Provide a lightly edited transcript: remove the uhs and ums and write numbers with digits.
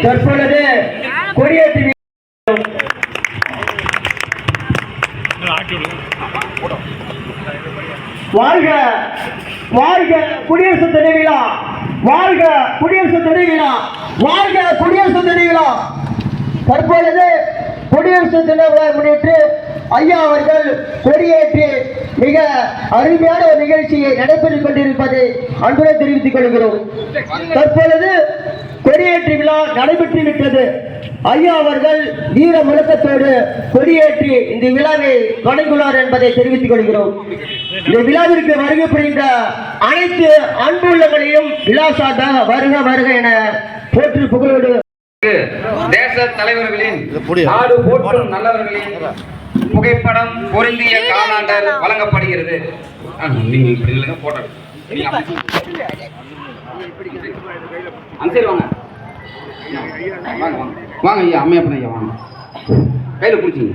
தற்பொழுது கொடியேற்றி வாழ்க வாழ்க குடியரசு தின விழா, வாழ்க குடியரசு தின விழா, வாழ்க குடியரசு தின விழா. தற்பொழுது குடியரசு தின விழா முன்னிட்டு ஐயா அவர்கள் கொடியேற்றி மிக அருமையான ஒரு நிகழ்ச்சியை நடைபெற்றுக் கொண்டிருப்பதை அன்புடன் தெரிவித்துக் கொள்கிறோம். தற்பொழுது கொடியேற்றி விழா நடைபெற்று விட்டது. ஐயா அவர்கள் வீர முழக்கத்தோடு கொடியேற்றி இந்த விழாவை தொடங்கியுள்ளார் என்பதை தெரிவித்துக் கொள்கிறோம். இந்த விழாவிற்கு வருகை புரிந்த அனைத்து அன்பு உள்ளங்களையும் விழா சார்பாக வருக வருக என போற்று புகழோடு தேச தலைவர்களின் நாடு போற்றும் நல்லவர்களின் புகைப்படம் பொருந்திய காலாண்டர் வழங்கப்படுகிறது. வாங்க ஐயா, அம்மையப்பன் ஐயா வாங்க, கையில பிடிச்சிங்க.